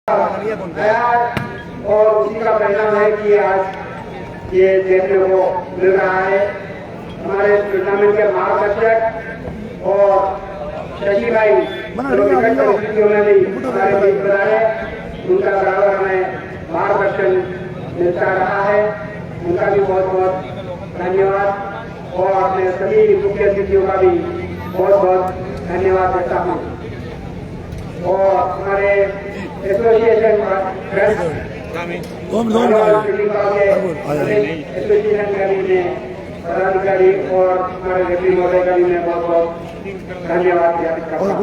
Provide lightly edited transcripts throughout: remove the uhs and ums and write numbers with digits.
और उसी का परिणाम है कि आज ये देखने को मिल रहा है। हमारे टूर्नामेंट के महाप्रबंधक और शशि भाई निकट परिस्थितियों में भी हमारे बीच बनाए, उनका बराबर हमें मार्गदर्शन मिलता रहा है। उनका भी बहुत बहुत धन्यवाद और अपने सभी मुख्य अतिथियों का भी बहुत बहुत धन्यवाद देता हूँ। और हमारे एसोसिएशन पदाधिकारी और हमारे रेफरी महोदय का भी मैं बहुत बहुत धन्यवाद ज्ञापित करता हूँ।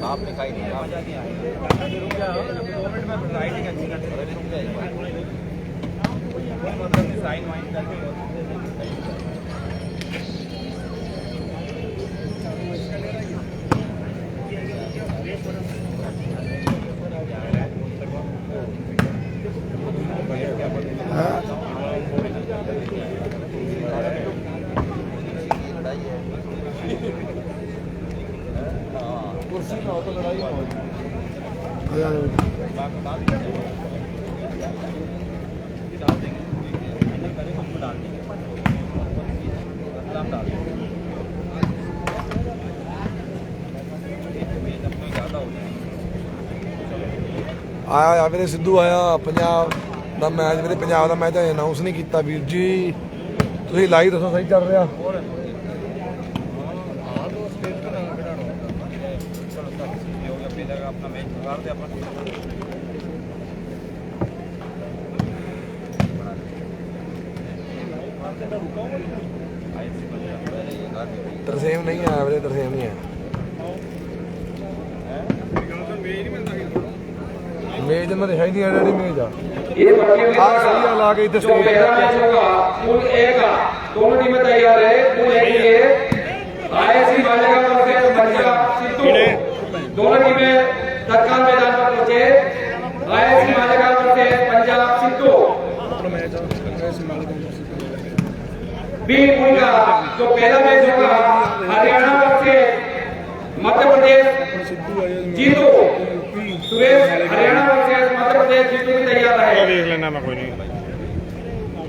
आप दिखाई नहीं राइटिंग अच्छी करते साइन वाइन करके कुर्सी में हो तो लड़ाई आया मेरे सिद्धू आया पंजाब ਦਾ ਮੈਚ ਮੇਰੇ ਪੰਜਾਬ ਦਾ ਮੈਚ ਤਾਂ ਅਨਾਉਂਸ ਨਹੀਂ ਕੀਤਾ ਵੀਰ ਜੀ ਤੁਸੀਂ ਲਾਈਵ ਦੱਸੋ ਸਹੀ ਚੱਲ ਰਿਹਾ अपना मैच बिगाड़ दे अपन ਤਰਸੇਮ ਨਹੀਂ ਆਇਆ ਵੀਰੇ ਤਰਸੇਮ ਨਹੀਂ ਆਇਆ ਮੇਜ ਇਹਨਾਂ ਦੇ ਹੈ ਨਹੀਂ ਐਡੀ ਮੇਜ ਆ ਆ ਸਹੀ ਆ ਲਾ ਕੇ ਇੱਥੇ जो पहला मैच होगा पूल ए का दोनों टीमें तैयार है। पूल ए के लिए आईएससी मालेगांव वर्सेस पंजाब सिद्धू दोनों टीमें तत्काल मैदान पर पहुंचे। ISC Malegaon versus Punjab Sidhu B pool का जो पहला मैच होगा हरियाणा वर्सेस मध्य प्रदेश जीतू सुरेश हरियाणा वर्सेस मध्य प्रदेश जीतू भी तैयार है। देख लेना मैं कोई नहीं।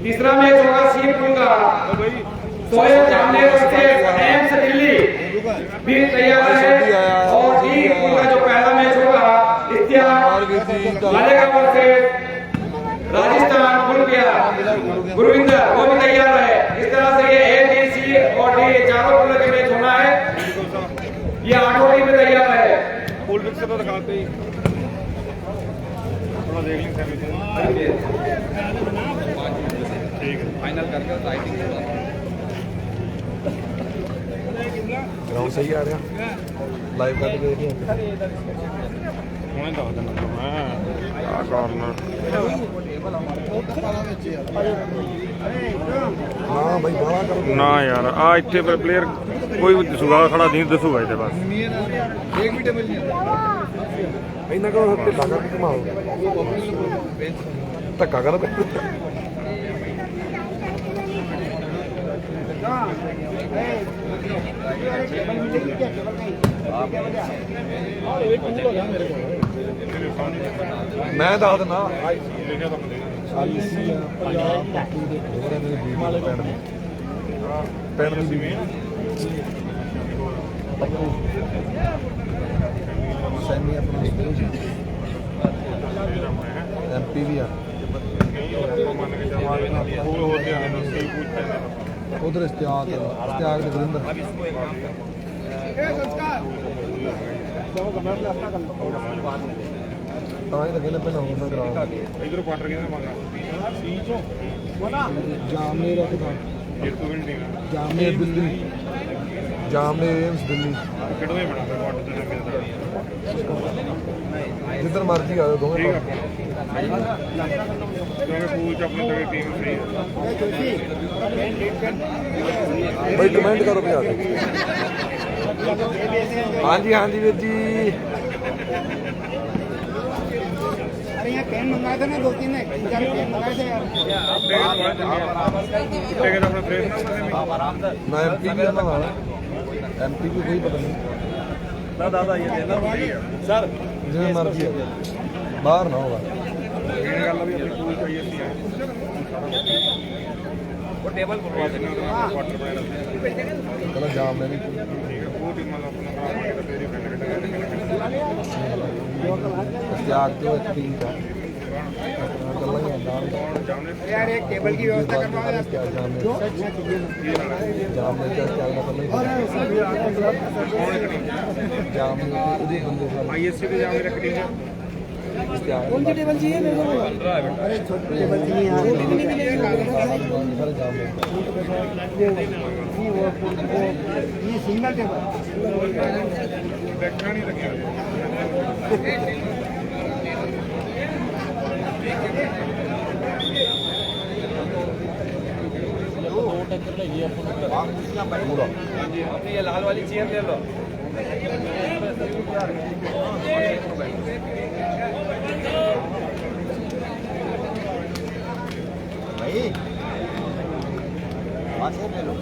तीसरा मैच होगा सी पूल का सोहेल जामनेर वर्सेस एम्स दिल्ली भी तैयार है। और डी पूल का जो पहला मैच होगा इत्तेहाद मालेगांव वर्सेस राजस्थान गुरुविंदर गुरुविंदर वो भी तैयार है। इस तरह से ये ए बी सी और डी चारों पूल के मैच होना है। ये आठों टीमें तैयार है। फुल पिक्चर तो दिखाते ही थोड़ा देख लेंगे ठीक है फाइनल करके राइटिंग ग्राउंड सही आ रहा लाइव कर के देखिए ਹੁਣੇ ਦੱਸ ਦਿੰਦਾ ਮੈਂ ਆ ਕਾਰਨਰ ਹਾਂ ਬਈ ਬਾਵਾ ਕਰੋ ਨਾ ਯਾਰ ਆ ਇੱਥੇ ਪਰ ਪਲੇਅਰ ਕੋਈ ਵੀ ਦਸੂਗਾ ਖੜਾ ਨਹੀਂ ਦਸੂਗਾ ਇੱਥੇ ਬਸ ਇੱਕ ਵੀ ਟੇਬਲ ਨਹੀਂ ਇਹਨਾਂ ਕੋਲ ਢਿੱਲਾ ਕਰਕੇ ਘਮਾਓ ਧੱਕਾ ਕਰ मैं दस दिना पिंड दी बीवी सैनी अपना MP भी आ उधर इश्तियाक के गुरिंदर ਤਾਂ ਹੀ ਤਾਂ ਕਹਿੰਦੇ ਪਹਿਲਾਂ ਹੋਰ ਨਾ ਕਰਾਓ ਇਧਰ ਕੁਆਟਰ ਕਿਹਨੇ ਮੰਗਾ ਜਾਮਨੇ ਰੱਖਦਾ ਜੇਤੂ ਵੀ ਨਹੀਂ ਜਾਮਨੇ ਦਿੱਲੀ ਜਾਮਨੇ ਏਮਸ ਦਿੱਲੀ ਕਿਹੜੇ ਬਣਾ ਕੁਆਟਰ ਦੇ ਮਿਲਦਾ ਜਿੱਧਰ ਮਰਜ਼ੀ ਆ ਜਾਓ ਦੋਵੇਂ ਕਿਉਂਕਿ ਪੂਲ ਚ ਆਪਣੇ ਤੱਕ ਟੀਮ ਸਹੀ ਬਈ ਕਮੈਂਟ ਕਰੋ ਭਜਾ ਦੇ ਹਾਂਜੀ ਹਾਂਜੀ ਵੀਰ ਜੀ अरे यहाँ पेन मंगाए थे ना 2-3 ने 4 पेन मंगाए थे यार लेकिन अपना फ्रेश ना MP भी है ना वाला MP को कोई पता नहीं ना दादा ये देना सर जिन्हें मर्जी है बाहर ना होगा ये गल भी अपनी पूल चाहिए थी वो टेबल बनवा देना क्वार्टर बनाना चलो जाम में नहीं ठीक है वो टीम वाला अपना बनाएंगे तो तेरी फ्रेंड इश्तियाक तो एक टीम का चलना ही है यार एक टेबल की व्यवस्था करवाओ यार जाम में क्या क्या करना ही जाम में उसी बंदे का आईएससी के जाम रख दीजिए इश्तियाक कौन सी टेबल चाहिए मेरे को अरे छोटी टेबल चाहिए यार सारे जाम में ये सिंगल टेबल देखना नहीं लगे अपनी ये लाल वाली चेयर ले लो भाई ले लो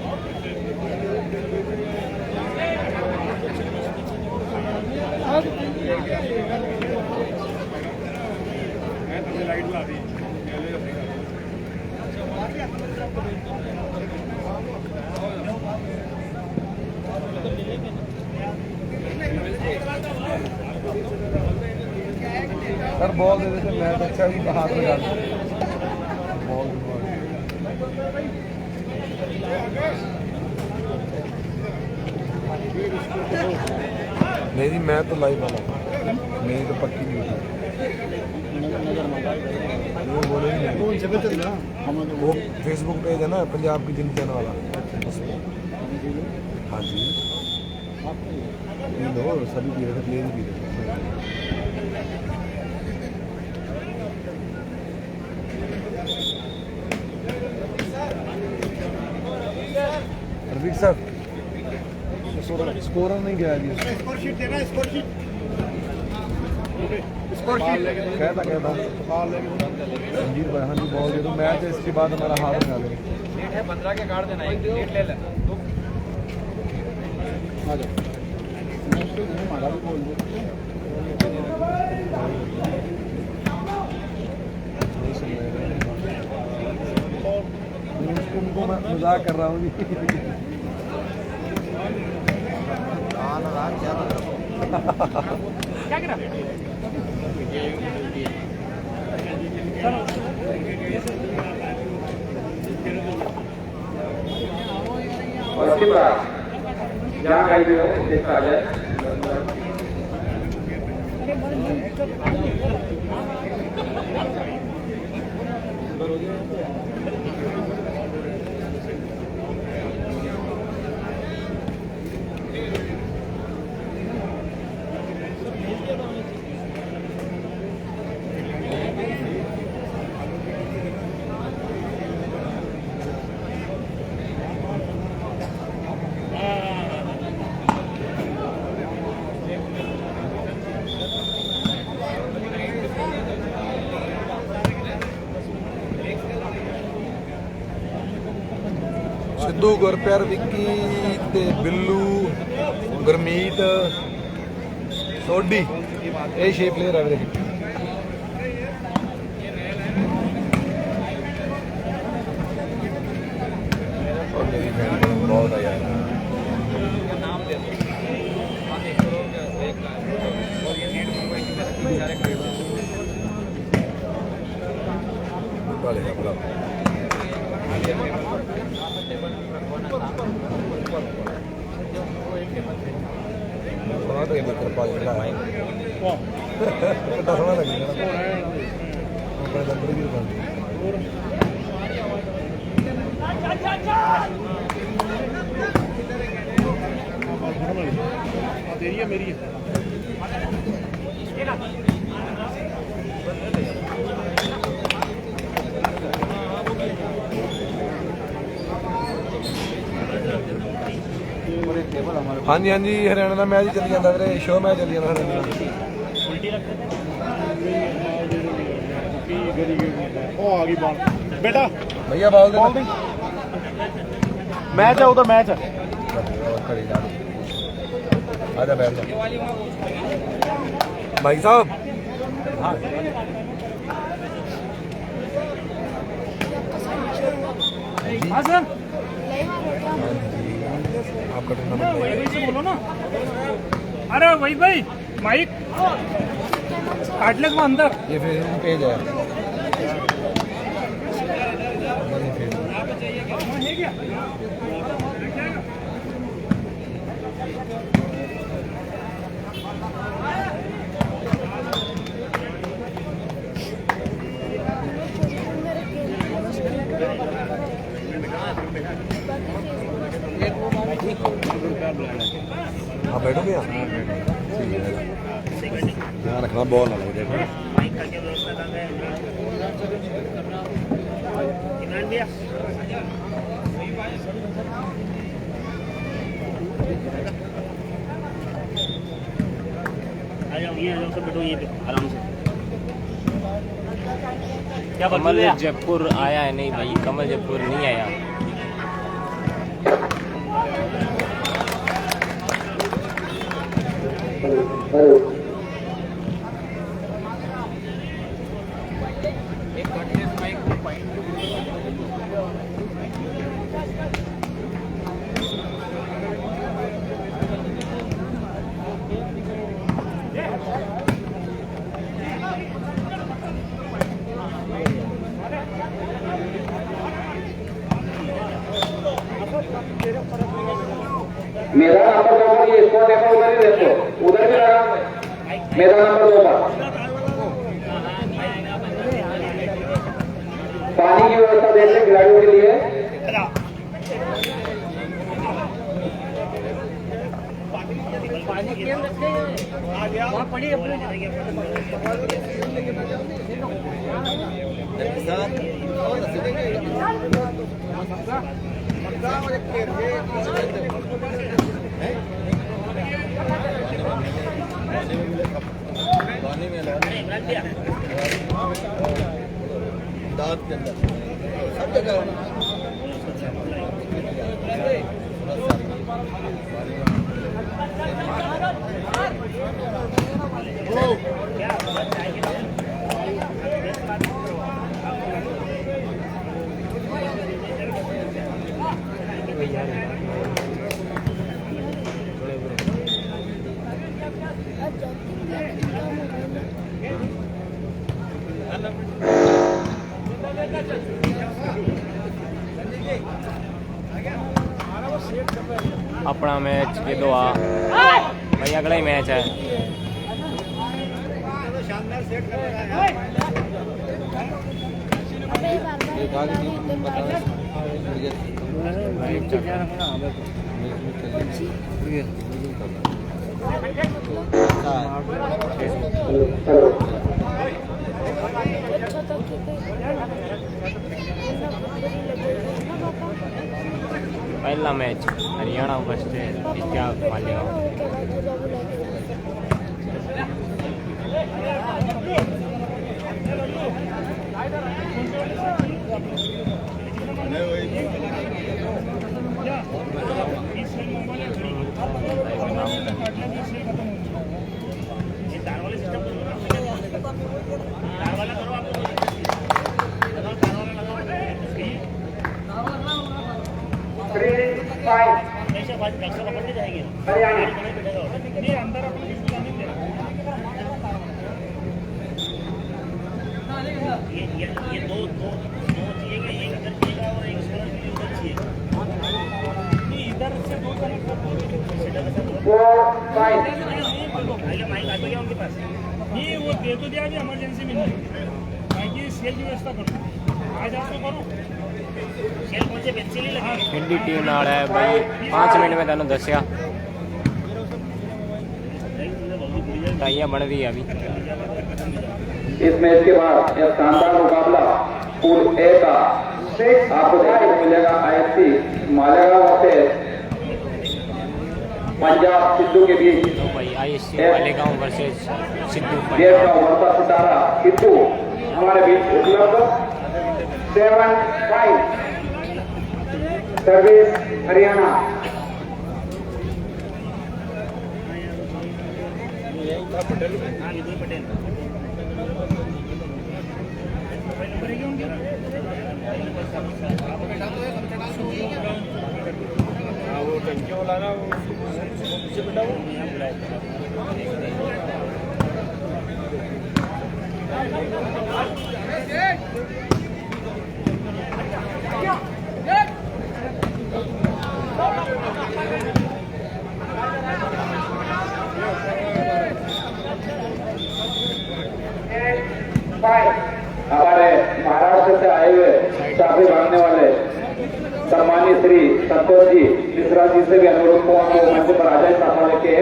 मैं तो लाइट ला दी सर बॉल दे देते मैच अच्छा ही हाथ में डाल बॉल मेरी मैं तो लाइव वाला मेरी तो पक्की नहीं होती वो बोले नहीं वो फेसबुक पेज है ना पंजाब की जिंदगी वाला हाँ जी पी लो सभी पी रहे थे प्लेन पी रहे रफीक सर स्कोर नहीं गया जी स्कोर शीट देना स्कोर शीट कहता संजीव भाई हाँ जी बॉल दे दो मैच है इसके बाद हमारा हाथ में आ गया डेट है 15 के कार्ड देना एक डेट ले ले उनको मैं मजाक कर रहा हूँ जी क्या करा और उसके बाद जहाँ कहीं भी हो देखा जाए ਸਿੱਧੂ ਗੁਰਪਿਆਰ ਵਿੱਕੀ ਤੇ ਬਿੱਲੂ ਗੁਰਮੀਤ सोडी ये 6 प्लेयर है मेरे बहुत है यार नाम दे दो बाकी एक और ये नीड मुंबई की सारे खरीदो वाले का बड़ा तो ये कृपा है वाह कितना समय लगेगा अपने नंबर भी बन तेरी है मेरी है हाँ जी हरियाणा का मैच चली जाता वीरे शो मैच चली जाता हरियाणा बेटा भैया बॉल दे मैच है उधर मैच है आजा बैठ जा भाई साहब हाँ सर आपका टूर्नामेंट से बोलो ना अरे वही भाई माइक काट ले अंदर ये फिर पेज है हाँ बैठो भैया ध्यान रखना बॉल ना लगे क्या कमल जयपुर आया है नहीं भाई कमल जयपुर नहीं आया मेरा नंबर 2 पर ये स्कोर देखो उधर ही देखो उधर भी लगा मेरा नंबर 2 पर पानी की व्यवस्था देख लें खिलाड़ियों के लिए दांत के अंदर सब जगह अपना मैच के दो भाई अगला ही मैच है पहला मैच हरियाणा फर्स्ट क्या मालेगा हरियाणा नहीं अंदर अपने किसी का नहीं देना ये दो चाहिए कि एक इधर चाहिएगा और एक उधर चाहिए नहीं इधर से दो जन 4 5 माइक आ गया उनके पास नहीं वो दे तो दिया अभी इमरजेंसी में नहीं बाकी सेल की व्यवस्था करो आज आप तो करो शेल कौन से पेंसिल ही लगे इंडी टीम नाल है भाई 5 मिनट में तेन दसिया टाइयां बन रही है अभी इस मैच के बाद यह शानदार मुकाबला पूल ए का आपको देखने को मिलेगा IFC मालेगांव वर्सेस पंजाब सिद्धू के बीच। तो भाई ISC मालेगांव वर्सेस सिद्धू देश पंजाब का उभरता सितारा सिद्धू हमारे बीच उपलब्ध। 7 5 सर्विस हरियाणा हाँ विदुर पटेल हमारे महाराष्ट्र से आए हुए चाबी भागने वाले सम्मानित श्री संतोष जी मिश्रा जी से भी अनुरोध को आपको मंच पर आ जाए साफा लेके।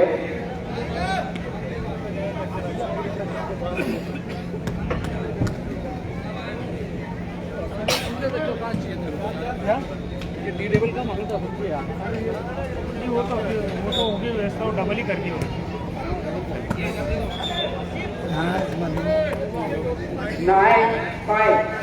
वो तो होगी व्यवस्था डबल ही कर दी होगी 9 5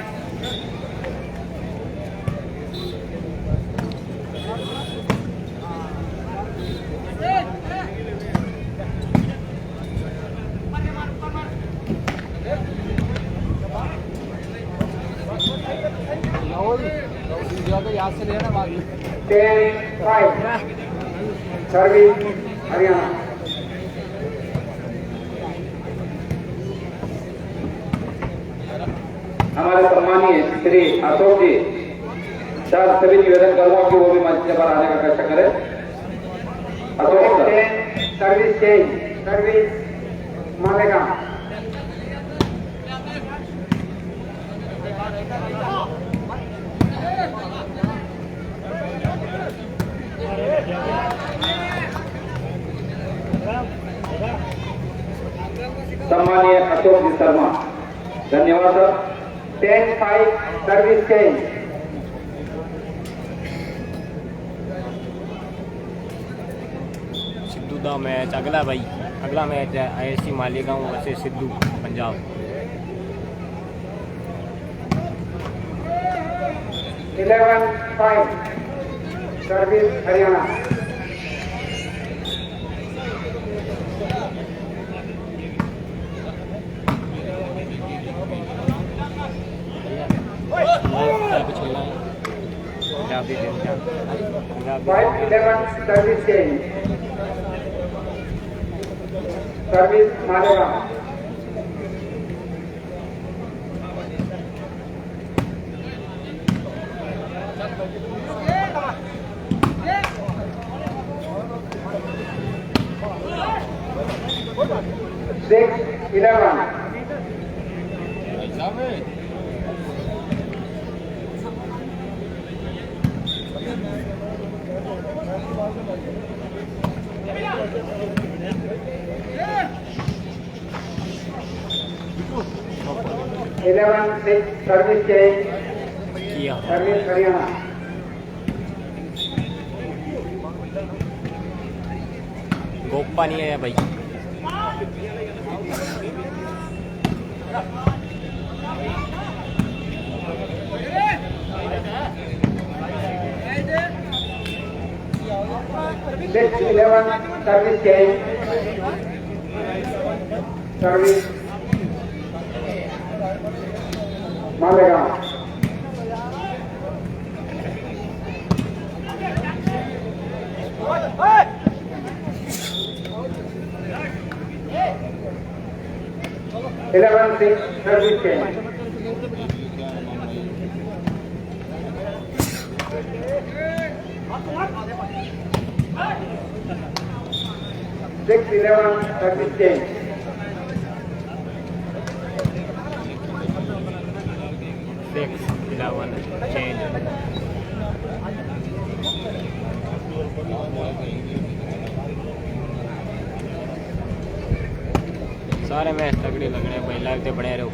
याद से लेना बाद में 10 5 सर्विस हरियाणा हमारे सम्मानीय श्री अशोक जी सर सभी निवेदन करूंगा कि वो भी मंच पर आने का कष्ट करें। Ashok sir 10 service change service Malegaon सम्मानीय अशोक जी शर्मा धन्यवाद सर। 10 5 सर्विस चेंज सिद्धू का मैच अगला मैच है ISC Malegaon versus Sidhu Punjab 11 5 service Haryana Punjabi Punjab 5 11 service change service Malegaon Six 11 11 6 service change किया सर्विस हरियाणा गोप्पा नहीं है भाई Six 11 service change service Malegaon. Eleven six service change. Six 11 service change. Six, 11, change. सारे मैच तगड़े लग रहे हैं भाई, लाइव ते बने रहो।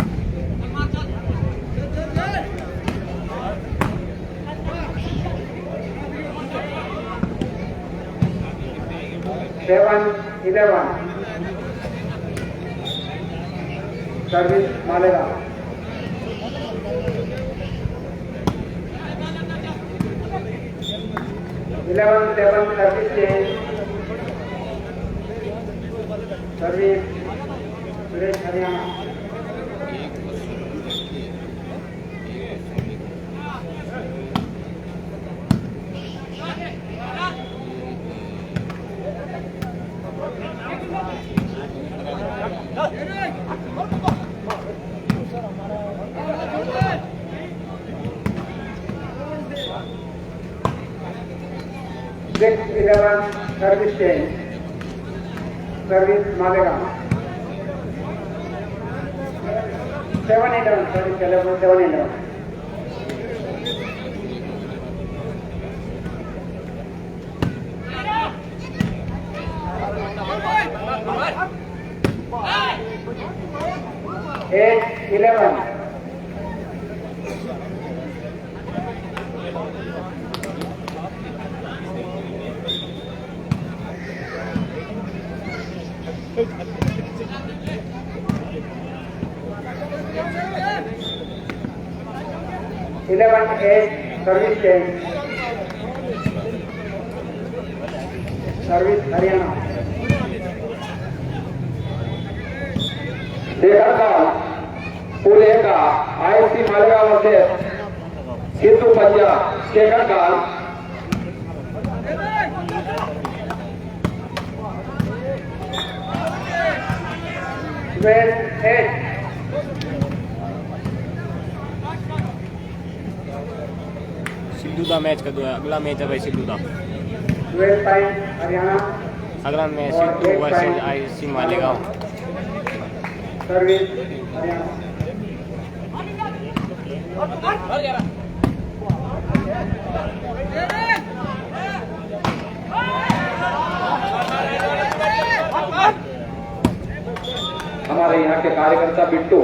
Seven 11 service Malegaon. 11-7 service change. Service Suresh Haryana. Six 11 service change. Service Malegaon. 7-11 service 7-11। Eight 11 11-8 service change. Service Haryana. Shekhar काल पुणे का IFC मालेगांव वर्सेस सिद्धू पंजा। शेखर काल 12-8 सिद्धू का मैच कर दो, अगला मैच है भाई सिद्धू का। 12 पॉइंट हरियाणा। अगला match Sidhu versus IFC Malegaon. Service Haryana. हमारे यहाँ के कार्यकर्ता बिट्टू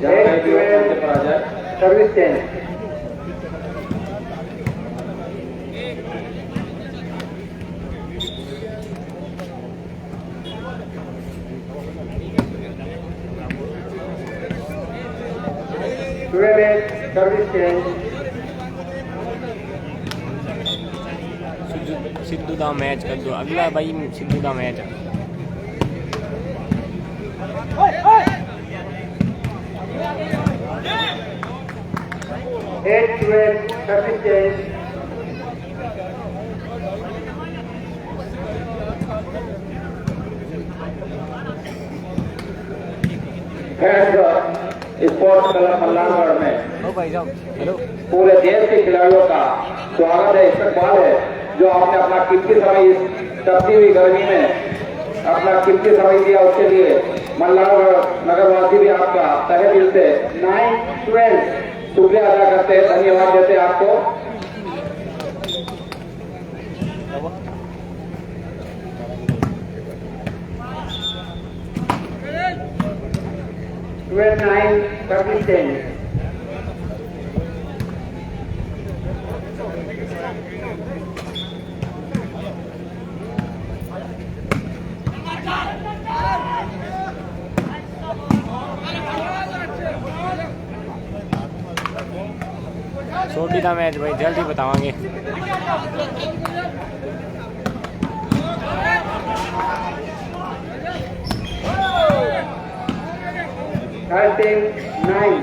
जहाँ कहीं भी हो मंच पर आ जाए। Service change. Service change. Sidhu का मैच कर दो, अगला भाई सिद्धू का मैच है। 8-12 सर्विस चेंज। स्पोर्ट्स क्लब मल्लारगढ़ में ओ भाई साहब, हेलो। पूरे देश के खिलाड़ियों का स्वागत है, इस्तकबाल है। जो आपने अपना कीमती समय इस तपती हुई गर्मी में अपना कीमती समय दिया, उसके लिए मल्लारगढ़ नगरवासी भी आपका तहे दिल से 9-12 शुक्रिया अदा करते हैं, धन्यवाद देते हैं आपको। Service change. सोटी का मैच भाई जल्दी बतावांगे। Thirteen 9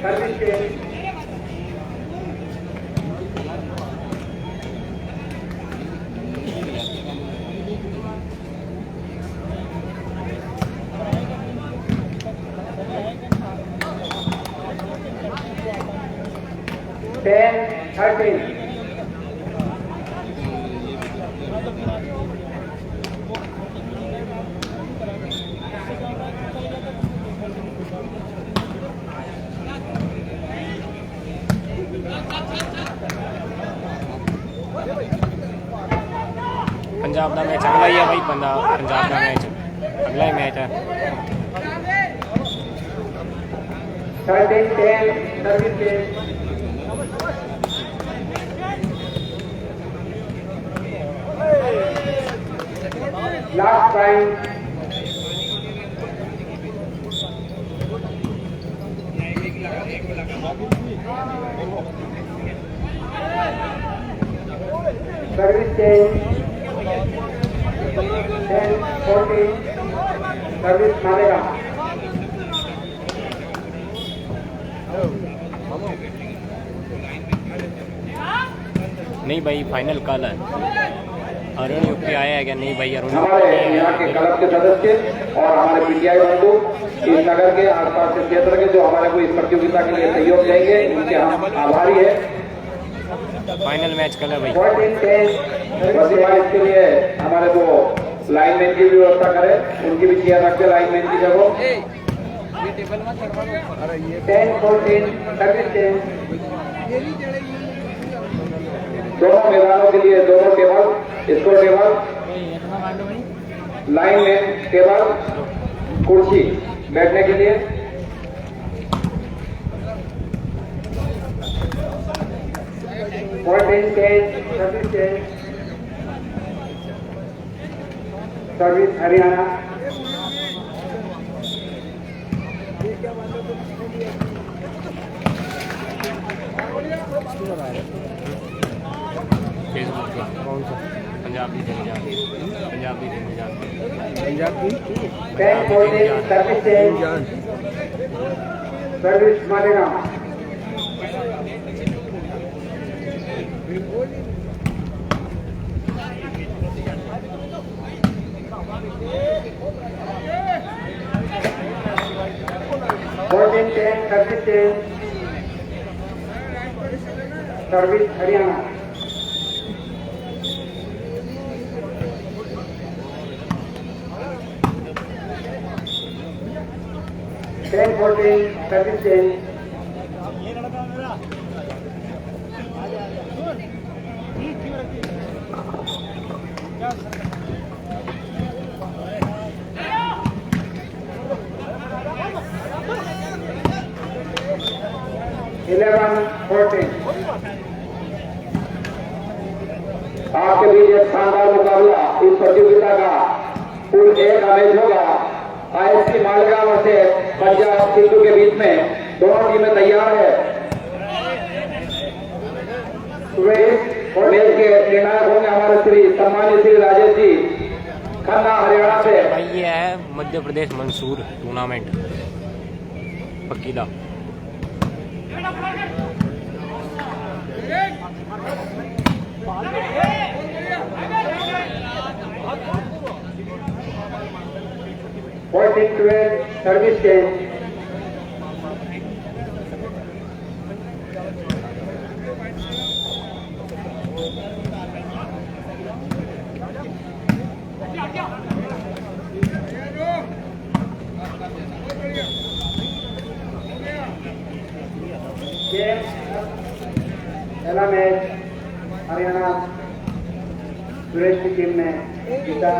service change. Ten, 13. Punjab का मैच अगला ही है भाई, पंजाब का मैच अगला ही मैच है। 13-10 service change. Last time. Service change. 10-14 service मारेगा। नहीं भाई फाइनल कल है। अरुण यूपी आया है क्या? नहीं भाई अरुण हमारे यहाँ के क्लब के सदस्य और हमारे पीटीआई बंधु इस नगर के आसपास के क्षेत्र के जो हमारे को इस प्रतियोगिता के लिए सहयोग देंगे, उनके हम आभारी है। फाइनल मैच कल है भाई। 14-10 बस इसके लिए हमारे को लाइनमैन की भी व्यवस्था करें, उनकी भी चेयर रखते लाइनमैन की जगह। 10-14 सर्विस चेंज। दोनों मैदानों के लिए दोनों table, score table, lineman table, कुर्सी बैठने के लिए। Service change. Service Haryana. Facebook पे कौन सा? Punjabi Punjabi 10-14 service change. Service Malegaon. Service change. Service Haryana. Service change. आपके बीच एक शानदार मुकाबला इस प्रतियोगिता का कुल 1 मैच होगा। आईएससी मालेगांव से पंजाब सिंधु के बीच में दोनों टीमें तैयार है। मैच के निर्णायक होंगे हमारे सम्मानित श्री राजेश जी खन्ना हरियाणा से। भाई ये है मध्य प्रदेश मंसूर टूर्नामेंट पकीला। Service change. पहला मैच हरियाणा सुरेश की टीम ने जीता।